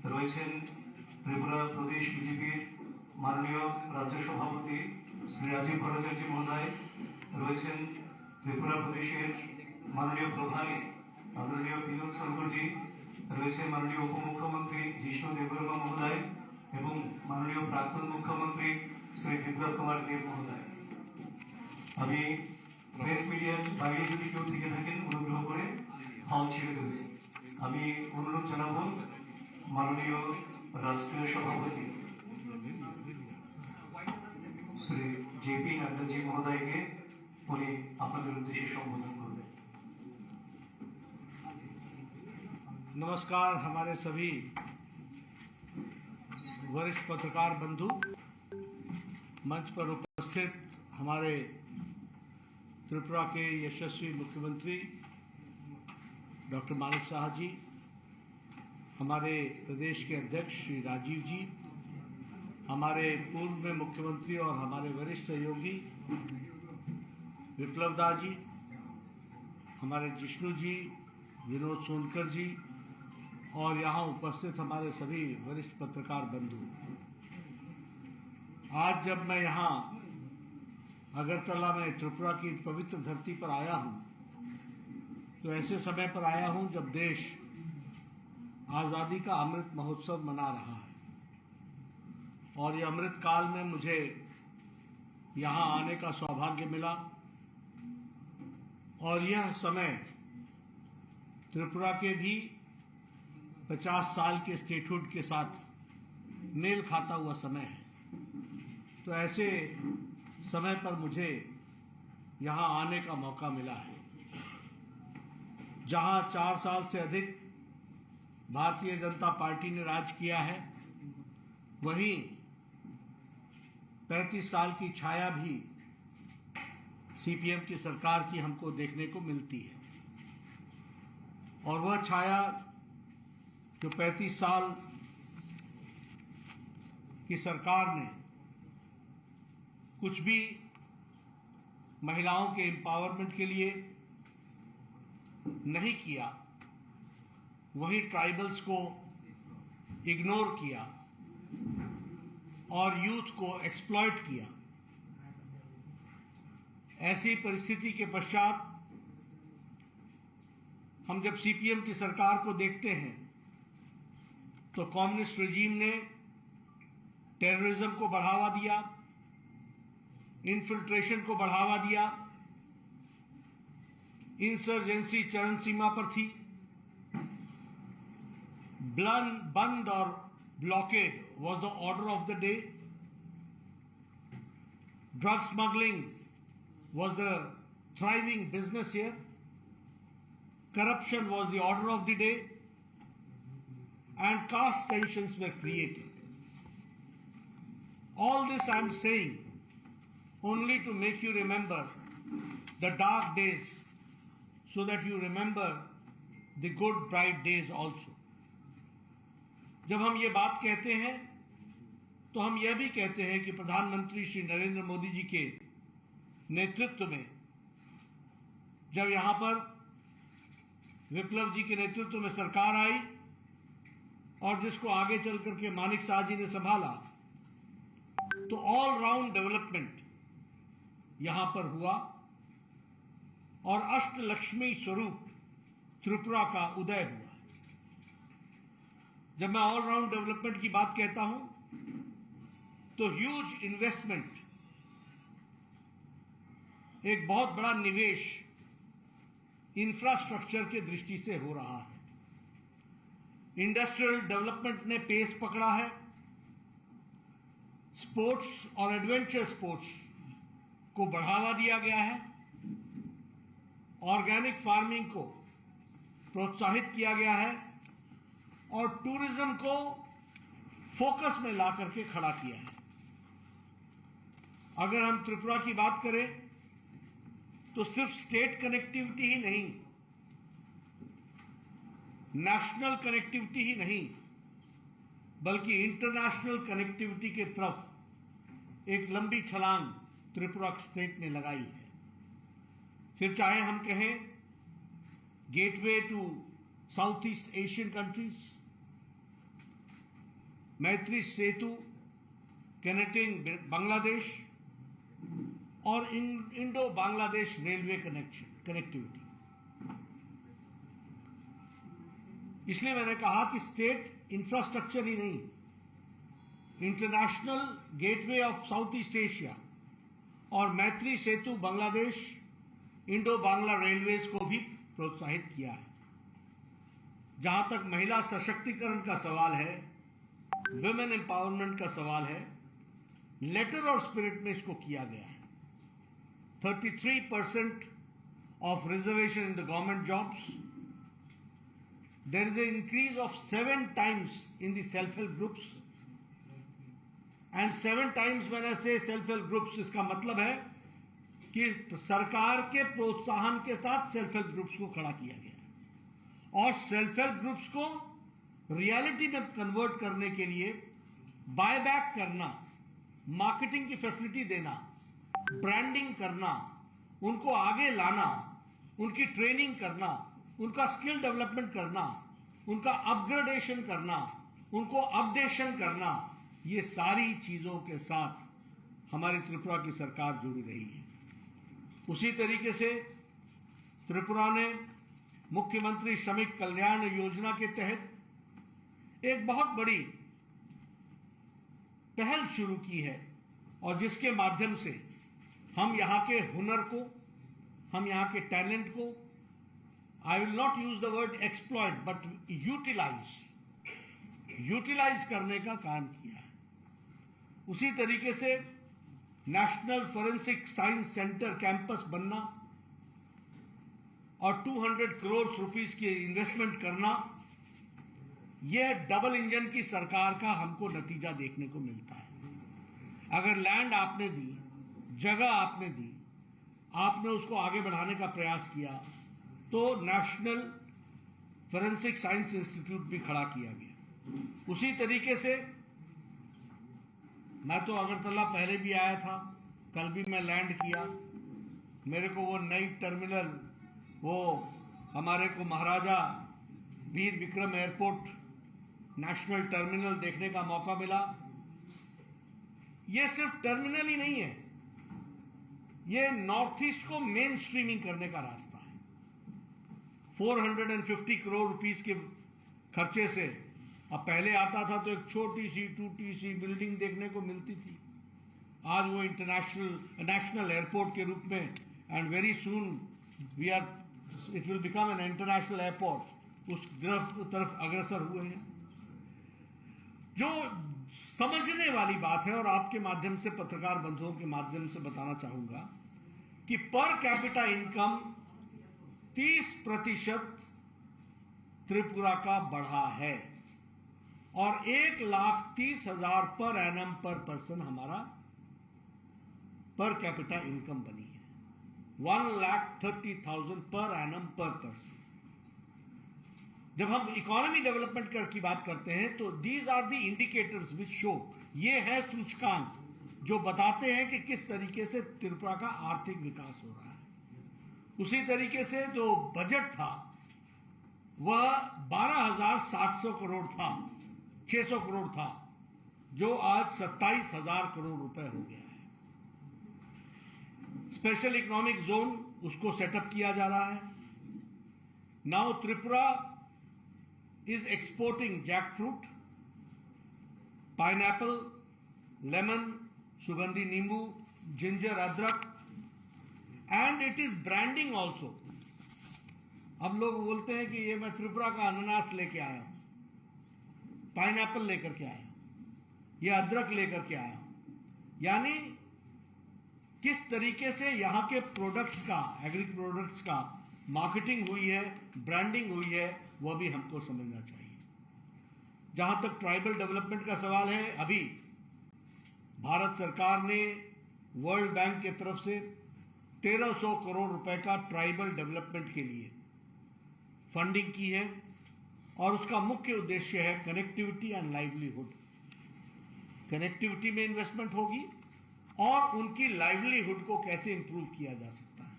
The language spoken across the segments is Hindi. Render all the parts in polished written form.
রয়েছেন ত্রিপুরা প্রদেশ বিজেপির মাননীয় রাজ্য সভাপতি শ্রী রাজীব ভট্টাচার্য মহোদয়, রয়েছেন ত্রিপুরা প্রদেশের মাননীয় প্রভারী আদরণীয় পিয়ুষ শঙ্করজি, রয়েছে মাননীয় উপমুখ্যমন্ত্রী জিষ্ণু দেববর্মা মহোদয় এবং মাননীয় প্রাক্তন মুখ্যমন্ত্রী শ্রী বিপ্লব কুমার দেব মহোদয়। আমি প্রেস মিডিয়ার বাইরে যদি কেউ থেকে থাকেন অনুগ্রহ করে হল ছেড়ে দেবেন। আমি অনুরোধ জানাবো মাননীয় রাষ্ট্রীয় সভাপতি শ্রী জেপি নাড্ডাজি মহোদয়কে উনি আপনাদের উদ্দেশ্যে সম্বোধন করবেন। नमस्कार। हमारे सभी वरिष्ठ पत्रकार बंधु, मंच पर उपस्थित हमारे त्रिपुरा के यशस्वी मुख्यमंत्री डॉक्टर मानिक साहा जी, हमारे प्रदेश के अध्यक्ष श्री राजीव जी, हमारे पूर्व में मुख्यमंत्री और हमारे वरिष्ठ सहयोगी विप्लव दा जी, हमारे जिष्णु जी, विनोद सोनकर जी और यहाँ उपस्थित हमारे सभी वरिष्ठ पत्रकार बंधु। आज जब मैं यहाँ अगरतला में त्रिपुरा की पवित्र धरती पर आया हूँ तो ऐसे समय पर आया हूँ जब देश आज़ादी का अमृत महोत्सव मना रहा है और ये अमृत काल में मुझे यहाँ आने का सौभाग्य मिला और यह समय त्रिपुरा के भी 50 साल के स्टेटहुड के साथ मेल खाता हुआ समय है। तो ऐसे समय पर मुझे यहाँ आने का मौका मिला है जहाँ 4 साल से अधिक भारतीय जनता पार्टी ने राज किया है, वहीं 35 साल की छाया भी सीपीएम की सरकार की हमको देखने को मिलती है और वह छाया जो 35 साल की सरकार ने कुछ भी महिलाओं के एम्पावरमेंट के लिए नहीं किया, वही ट्राइबल्स को इग्नोर किया और यूथ को एक्सप्लॉइट किया। ऐसी परिस्थिति के पश्चात हम जब सीपीएम की सरकार को देखते हैं तो कम्युनिस्ट रेजीम ने टेररिज्म को बढ़ावा दिया, इन्फिल्ट्रेशन को बढ़ावा दिया, इंसर्जेंसी चरम सीमा पर थी, बंद और blockade was the order of the day, drug smuggling was the thriving business here, corruption was the order of the day, and caste tensions were created. All this I am saying only to make you remember the dark days so that you remember the good bright days also. जब हम ये बात कहते हैं तो हम यह भी कहते हैं कि प्रधानमंत्री श्री नरेंद्र मोदी जी के नेतृत्व में जब यहाँ पर विप्लव जी के नेतृत्व में सरकार आई और जिसको आगे चल करके मानिक साहा जी ने संभाला, तो ऑल राउंड डेवलपमेंट यहां पर हुआ और अष्टलक्ष्मी स्वरूप त्रिपुरा का उदय हुआ। जब मैं ऑल राउंड डेवलपमेंट की बात कहता हूं तो ह्यूज इन्वेस्टमेंट, एक बहुत बड़ा निवेश इंफ्रास्ट्रक्चर के दृष्टि से हो रहा है। इंडस्ट्रियल डेवलपमेंट ने पेस पकड़ा है, स्पोर्ट्स और एडवेंचर स्पोर्ट्स को बढ़ावा दिया गया है, ऑर्गेनिक फार्मिंग को प्रोत्साहित किया गया है और टूरिज्म को फोकस में ला करके खड़ा किया है। अगर हम त्रिपुरा की बात करें तो सिर्फ स्टेट कनेक्टिविटी ही नहीं, नेशनल कनेक्टिविटी ही नहीं, बल्कि इंटरनेशनल कनेक्टिविटी के तरफ एक लंबी छलांग त्रिपुरा स्टेट ने लगाई है। फिर चाहे हम कहें gateway to south east Asian countries, Maitri Setu connecting Bangladesh और इंडो बांग्लादेश रेलवे कनेक्टिविटी। इसलिए मैंने कहा कि स्टेट इंफ्रास्ट्रक्चर ही नहीं, international gateway of south east Asia और मैत्री सेतु बांग्लादेश इंडो बांग्ला रेलवेज को भी प्रोत्साहित किया है। जहां तक महिला सशक्तिकरण का सवाल है, विमेन एम्पावरमेंट का सवाल है, लेटर और स्पिरिट में इसको किया गया है। 33% of reservation in the government jobs. There is an increase of 7 times in the self-help groups. And 7 times when I say self-help groups, इसका मतलब है कि सरकार के प्रोत्साहन के साथ सेल्फ हेल्प ग्रुप्स को खड़ा किया गया और सेल्फ हेल्प ग्रुप्स को रियलिटी में कन्वर्ट करने के लिए बायबैक करना, मार्केटिंग की फैसिलिटी देना, ब्रांडिंग करना, उनको आगे लाना, उनकी ट्रेनिंग करना, उनका स्किल डेवलपमेंट करना, उनका अपग्रेडेशन करना, उनको अपडेशन करना, ये सारी चीजों के साथ हमारी त्रिपुरा की सरकार जुड़ी रही है। उसी तरीके से त्रिपुरा ने मुख्यमंत्री श्रमिक कल्याण योजना के तहत एक बहुत बड़ी पहल शुरू की है और जिसके माध्यम से हम यहाँ के हुनर को, हम यहाँ के टैलेंट को, I will not use the word exploit but utilize करने का काम किया है। उसी तरीके से national forensic science centre campus बनना और 200 करोड़ रुपीस की इन्वेस्टमेंट करना, यह डबल इंजन की सरकार का हमको नतीजा देखने को मिलता है। अगर लैंड आपने दी, जगह आपने दी, आपने उसको आगे बढ़ाने का प्रयास किया, तो नेशनल फोरेंसिक साइंस इंस्टीट्यूट भी खड़ा किया गया। उसी तरीके से मैं तो अगरतला पहले भी आया था, कल भी मैं लैंड किया। मेरे को वो नई टर्मिनल, वो हमारे को Maharaja Bir Vikram airport national terminal देखने का मौका मिला। ये सिर्फ टर्मिनल ही नहीं है, ये नॉर्थ ईस्ट को मेन स्ट्रीमिंग करने का रास्ता है। 450 करोड़ रुपीस के खर्चे से अब पहले आता था तो एक छोटी सी टूटी सी बिल्डिंग देखने को मिलती थी। आज वो नेशनल एयरपोर्ट के रूप में, and very soon it will become an international airport, उस तरफ अग्रसर हुए हैं। जो समझने वाली बात है और आपके माध्यम से, पत्रकार बंधुओं के माध्यम से बताना चाहूंगा कि पर कैपिटा इनकम 30% त्रिपुरा का बढ़ा है और 1,30,000 पर एनम पर पर्सन हमारा पर कैपिटा इनकम बनी है। 1,30,000 पर एनम पर पर्सन। जब हम इकोनॉमी डेवलपमेंट की बात करते हैं तो these are the indicators which show, ये है सूचकांक जो बताते हैं कि किस तरीके से त्रिपुरा का आर्थिक विकास हो रहा है। उसी तरीके से जो बजट था वह 12,700 करोड़ था, 600 करोड़ था, जो आज 27,000 करोड़ रुपए हो गया है। स्पेशल इकोनॉमिक जोन उसको सेटअप किया जा रहा है। Now Tripura is exporting jackfruit, pineapple, lemon, sugandhi nimbu, ginger, adrak, and it is branding also. अब लोग बोलते हैं कि ये मैं त्रिपुरा का अनानास लेके आया हूं, पाइनएप्पल लेकर के आया हूं, ये अदरक लेकर के आया हूं। यानी किस तरीके से यहाँ के प्रोडक्ट्स का, एग्री प्रोडक्ट्स का मार्केटिंग हुई है, ब्रांडिंग हुई है, वह भी हमको समझना चाहिए। जहां तक ट्राइबल डेवलपमेंट का सवाल है, अभी भारत सरकार ने वर्ल्ड बैंक की तरफ से 1,300 करोड़ रुपए का ट्राइबल डेवलपमेंट के लिए फंडिंग की है और उसका मुख्य उद्देश्य है कनेक्टिविटी एंड लाइवलीहुड। कनेक्टिविटी में इन्वेस्टमेंट होगी और उनकी लाइवलीहुड को कैसे इंप्रूव किया जा सकता है,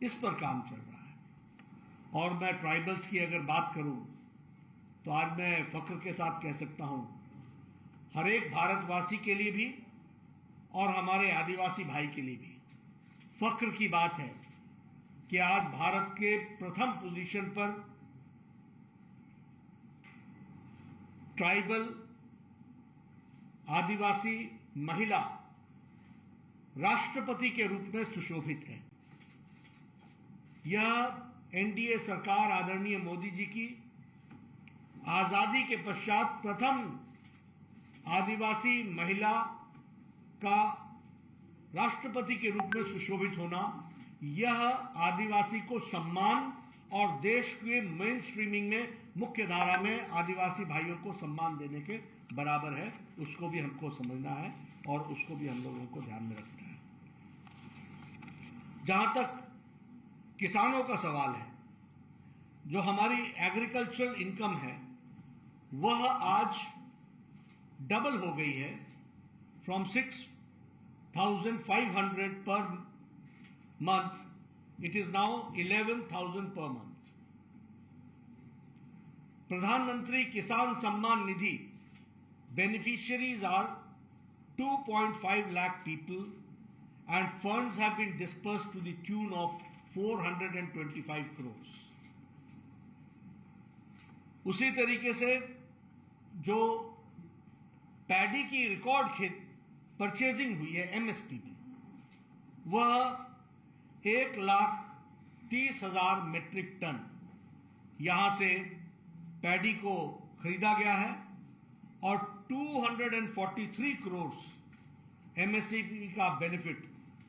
इस पर काम चल रहा है। और मैं ट्राइबल्स की अगर बात करूं तो आज मैं फख्र के साथ कह सकता हूं हर एक भारतवासी के लिए भी और हमारे आदिवासी भाई के लिए भी फख्र की बात है कि आज भारत के प्रथम पोजीशन पर ट्राइबल आदिवासी महिला राष्ट्रपति के रूप में सुशोभित है। यह एनडीए सरकार आदरणीय मोदी जी की आजादी के पश्चात प्रथम आदिवासी महिला का राष्ट्रपति के रूप में सुशोभित होना, यह आदिवासी को सम्मान और देश के मेन स्ट्रीमिंग में मुख्य धारा में आदिवासी भाइयों को सम्मान देने के बराबर है। उसको भी हमको समझना है और उसको भी हम लोगों को ध्यान में रखना है। जहां तक किसानों का सवाल है, जो हमारी एग्रीकल्चरल इनकम है वह आज डबल हो गई है, from 6,500 per month it is now 11,000 per month. प्रधानमंत्री किसान Samman Nidhi beneficiaries are 2.5 lakh people and funds have been dispersed to the tune of 425 crores. उसी तरीके से जो पैडी की रिकॉर्ड खेत परचेजिंग हुई है एमएसपी में, वह 1,30,000 मेट्रिक टन यहां से पैडी को खरीदा गया है और 243 करोड़ एमएसपी का बेनिफिट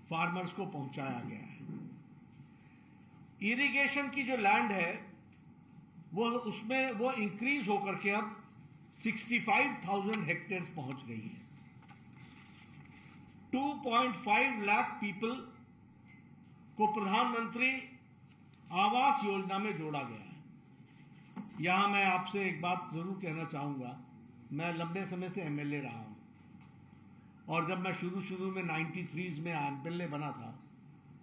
फार्मर्स को पहुंचाया गया है। इरिगेशन की जो लैंड है वो इंक्रीज होकर के अब 65,000 हेक्टेयर पहुंच गई है। 2.5 लाख पीपल को प्रधानमंत्री आवास योजना में जोड़ा गया है। यहां मैं आपसे एक बात जरूर कहना चाहूंगा, मैं लंबे समय से एमएलए रहा हूं और जब मैं शुरू में 93 में एमएलए बना था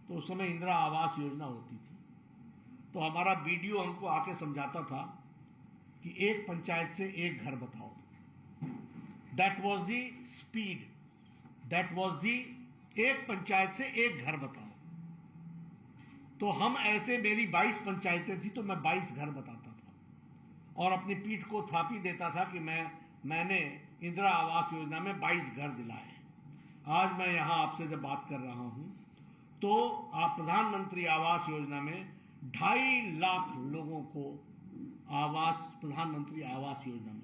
तो उस समय इंदिरा आवास योजना होती थी। तो हमारा बीडीओ हमको आके समझाता था कि एक पंचायत से एक घर बताओ। That was the speed, that was the, एक पंचायत से एक घर बताओ। तो हम ऐसे, मेरी 22 पंचायतें थी तो मैं 22 घर बताता था और अपनी पीठ को थापी देता था कि मैंने इंदिरा आवास योजना में 22 घर दिलाए। आज मैं यहां आपसे जब बात कर रहा हूं तो आप प्रधानमंत्री आवास योजना में 2.5 लाख लोगों को आवास, प्रधानमंत्री आवास योजना में।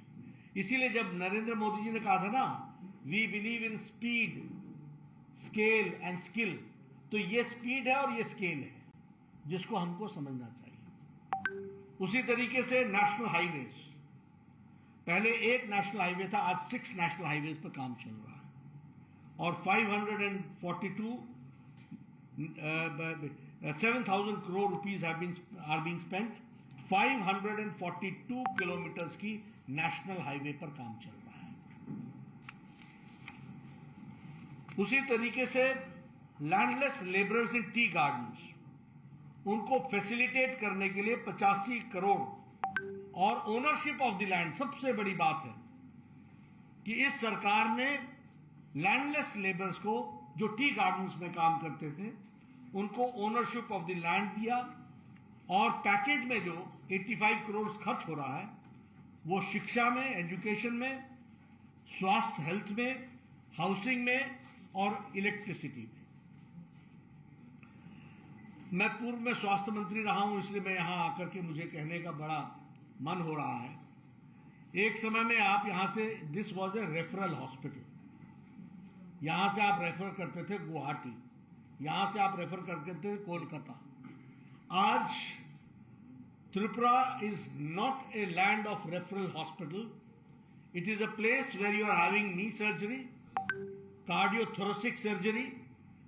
इसीलिए जब नरेंद्र मोदी जी ने कहा था ना, we believe in speed, scale and skill, तो ये स्पीड है और ये स्केल है जिसको हमको समझना चाहिए। उसी तरीके से नेशनल हाईवेज, पहले एक नेशनल हाईवे था, आज 6 नेशनल हाईवेज पर काम चल रहा है और 7,000 crore rupees are being spent। 542 kilometre की नेशनल हाईवे पर काम चल रहा है। उसी तरीके से लैंडलेस लेबरर्स इन टी गार्डन्स, उनको फैसिलिटेट करने के लिए 85 करोड़ और ओनरशिप ऑफ द लैंड। सबसे बड़ी बात है कि इस सरकार ने लैंडलेस लेबर्स को, जो टी गार्डन्स में काम करते थे, उनको ओनरशिप ऑफ द लैंड दिया और पैकेज में जो 85 करोड़ खर्च हो रहा है वो शिक्षा में, एजुकेशन में, स्वास्थ्य हेल्थ में, हाउसिंग में और इलेक्ट्रिसिटी में। मैं पूर्व में स्वास्थ्य मंत्री रहा हूं, इसलिए मैं यहां आकर के मुझे कहने का बड़ा मन हो रहा है। एक समय में आप यहां से, this was a referral hospital, यहां से आप रेफर करते थे गुवाहाटी, यहां से आप रेफर करते थे कोलकाता। आज Tripura is not a land of referral hospital, it is a place where you are having knee surgery, cardiothoracic surgery,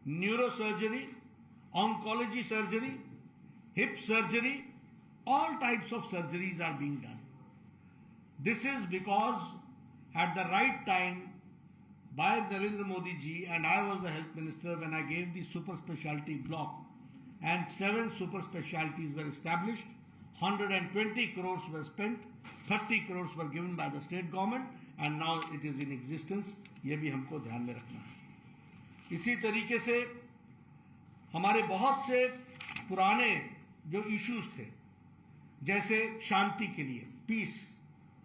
neuro surgery, oncology surgery, hip surgery, all types of surgeries are being done. This is because at the right time by Narendra Modi ji, and I was the health minister when I gave the super specialty block, and 7 super specialties were established. 120 crores were spent, 30 crores were given by the state government, and now it is in existence. ये भी हमको ध्यान में रखना है। इसी तरीके से हमारे बहुत से पुराने जो इश्यूज थे, जैसे शांति के लिए, पीस,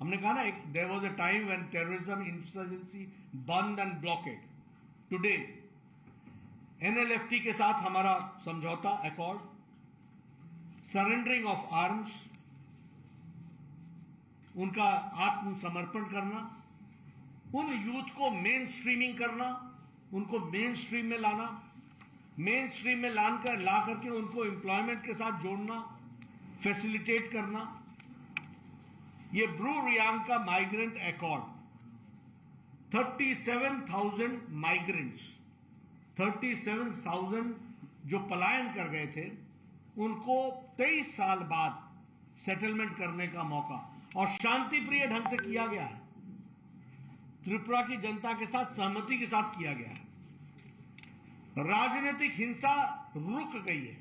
हमने कहा ना, there was a time when terrorism, insurgency, bandh and blockade. Today NLFT के साथ हमारा समझौता, अकॉर्ड, सरेंडरिंग ऑफ आर्म्स, उनका आत्मसमर्पण करना, उन यूथ को मेन स्ट्रीमिंग करना, उनको मेन स्ट्रीम में लाना, मेन स्ट्रीम में ला करके उनको एम्प्लॉयमेंट के साथ जोड़ना, फैसिलिटेट करना। ये ब्रू रियांग का माइग्रेंट अकॉर्ड, 37,000 माइग्रेंट्स, 37,000 जो पलायन कर गए थे, उनको 23 साल बाद सेटलमेंट करने का मौका, और शांतिप्रिय ढंग से किया गया है, त्रिपुरा की जनता के साथ सहमति के साथ किया गया है। राजनीतिक हिंसा रुक गई है,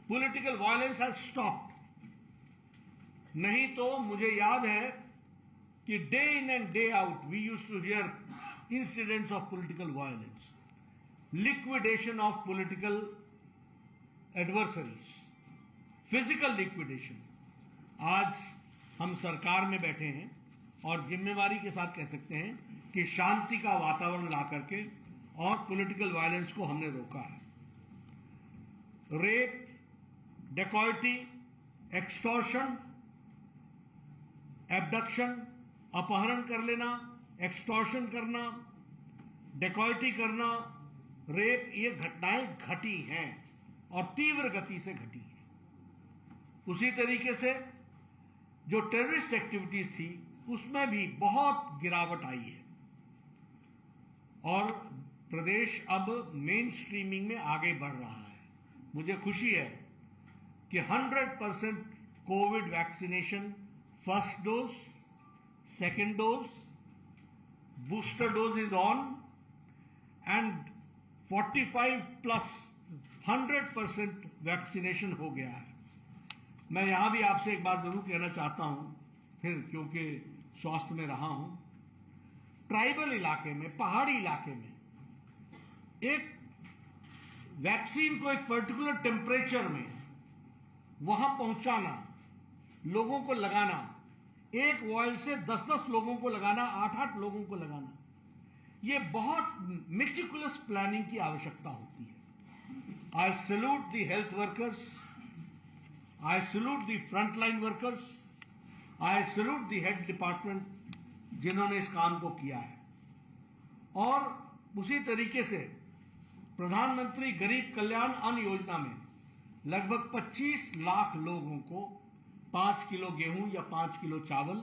पॉलिटिकल वायलेंस हैज स्टॉप्ड। नहीं तो मुझे याद है कि day in and day out we used to hear incidents of political violence, liquidation of political adversaries, physical liquidation. आज हम सरकार में बैठे हैं और जिम्मेवारी के साथ कह सकते हैं कि शांति का वातावरण ला करके और पॉलिटिकल वायलेंस को हमने रोका है। रेप, डेकॉयटी, एक्सटॉर्शन, एब्डक्शन, अपहरण कर लेना, एक्सटॉर्शन करना, डेकॉयटी करना, रेप, ये घटनाएं घटी हैं और तीव्र गति से घटी हैं। उसी तरीके से जो टेररिस्ट एक्टिविटीज थी उसमें भी बहुत गिरावट आई है और प्रदेश अब मेन स्ट्रीमिंग में आगे बढ़ रहा है। मुझे खुशी है कि 100% Covid vaccination, first dose, second dose, booster dose is on and 45+ 100% vaccination हो गया है। मैं यहां भी आपसे एक बात जरूर कहना चाहता हूं, फिर क्योंकि स्वास्थ्य में रहा हूं, ट्राइबल इलाके में, पहाड़ी इलाके में एक वैक्सीन को एक पर्टिकुलर टेम्परेचर में वहां पहुंचाना, लोगों को लगाना, एक वॉयल से 10-10 लोगों को लगाना, 8-8 लोगों को लगाना, ये बहुत मेटिकुलस प्लानिंग की आवश्यकता होती है। आई salute the health workers, I salute the frontline workers, I salute the head department जिन्होंने इस काम को किया है। और उसी तरीके से प्रधानमंत्री गरीब कल्याण अन्न योजना में लगभग 25 लाख लोगों को 5 किलो गेहूं या 5 किलो चावल,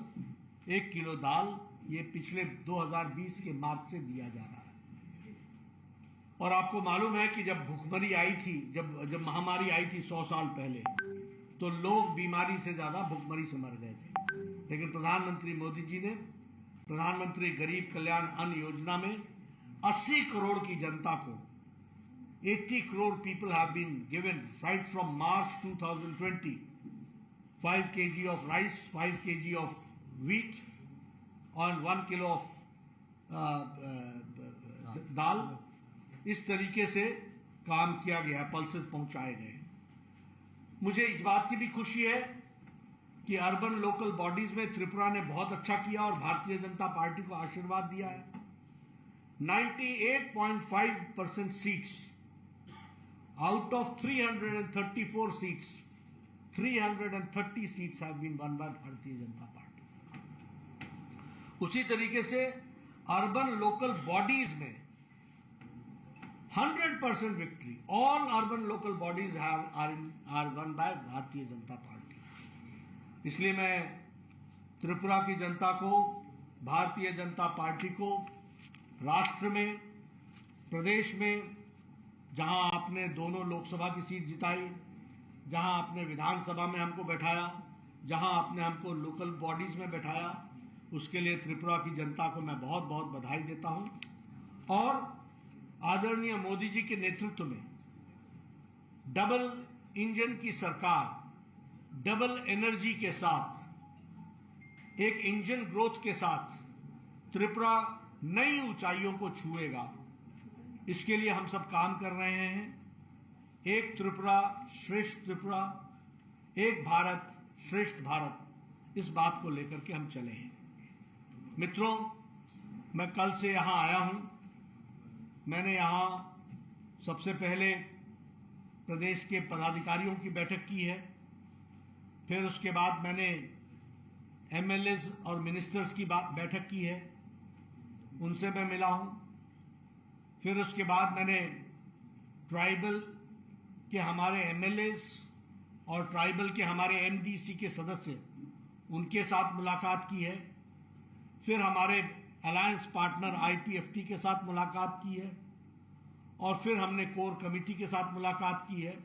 1 किलो दाल, ये पिछले 2020 के मार्च से दिया जा रहा है। और आपको मालूम है कि जब भुखमरी आई थी, जब महामारी आई थी 100 साल पहले, तो लोग बीमारी से ज्यादा भुखमरी से मर गए थे। लेकिन प्रधानमंत्री मोदी जी ने प्रधानमंत्री गरीब कल्याण अन्न योजना में 80 करोड़ की जनता को, 80 crore people have been given right from March 2020, 5 kg of rice, 5 kg of wheat and 1 kilo of दाल। इस तरीके से काम किया गया, पल्सेस पहुंचाए गए। मुझे इस बात की भी खुशी है कि अर्बन लोकल बॉडीज में त्रिपुरा ने बहुत अच्छा किया और भारतीय जनता पार्टी को आशीर्वाद दिया है। 98.5% seats out of 334 seats, 330 seats have been won by भारतीय जनता पार्टी। उसी तरीके से अर्बन लोकल बॉडीज में 100% victory, all urban local bodies are won by Bharatiya Janata party. इसलिए मैं त्रिपुरा की जनता को, भारतीय जनता पार्टी को, राष्ट्र में, प्रदेश में, जहां आपने दोनों लोकसभा की सीट जिताई, जहां आपने विधानसभा में हमको बैठाया, जहां आपने हमको लोकल बॉडीज में बैठाया, उसके लिए त्रिपुरा की जनता को मैं बहुत बहुत बधाई देता हूं। और आदरणीय मोदी जी के नेतृत्व में डबल इंजन की सरकार डबल एनर्जी के साथ, एक इंजन ग्रोथ के साथ त्रिपुरा नई ऊंचाइयों को छुएगा। इसके लिए हम सब काम कर रहे हैं। एक त्रिपुरा श्रेष्ठ त्रिपुरा, एक भारत श्रेष्ठ भारत, इस बात को लेकर के हम चले हैं। मित्रों, मैं कल से यहां आया हूं। मैंने यहां सबसे पहले प्रदेश के पदाधिकारियों की बैठक की है, फिर उसके बाद मैंने एमएलएज और मिनिस्टर्स की बैठक की है, उनसे मैं मिला हूं। फिर उसके बाद मैंने ट्राइबल के हमारे एमएलएज और ट्राइबल के हमारे एमडीसी के सदस्य, उनके साथ मुलाकात की है। फिर हमारे अलायंस पार्टनर आईपीएफटी के साथ मुलाकात की है, और फिर हमने कोर कमेटी के साथ मुलाकात की है।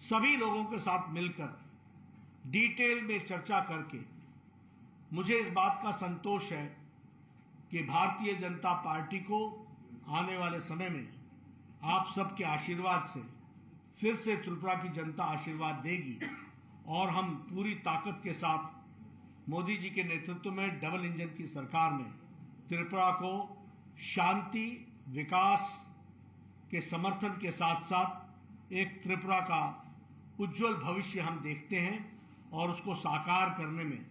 सभी लोगों के साथ मिलकर डिटेल में चर्चा करके मुझे इस बात का संतोष है कि भारतीय जनता पार्टी को आने वाले समय में आप सबके आशीर्वाद से फिर से त्रिपुरा की जनता आशीर्वाद देगी, और हम पूरी ताकत के साथ मोदी जी के नेतृत्व में डबल इंजन की सरकार में त्रिपुरा को शांति, विकास के समर्थन के साथ साथ एक त्रिपुरा का उज्जवल भविष्य हम देखते हैं, और उसको साकार करने में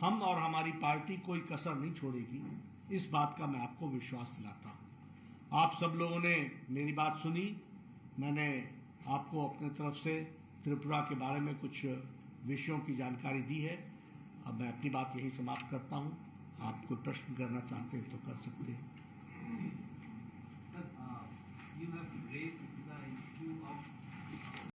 हम और हमारी पार्टी कोई कसर नहीं छोड़ेगी। इस बात का मैं आपको विश्वास दिलाता हूं। आप सब लोगों ने मेरी बात सुनी। मैंने आपको अपने तरफ से त्रिपुरा के बारे में कुछ विषयों की जानकारी दी है। अब मैं अपनी बात यही समाप्त करता हूं। आप कोई प्रश्न करना चाहते हैं तो कर सकते हैं। Sir, you have raised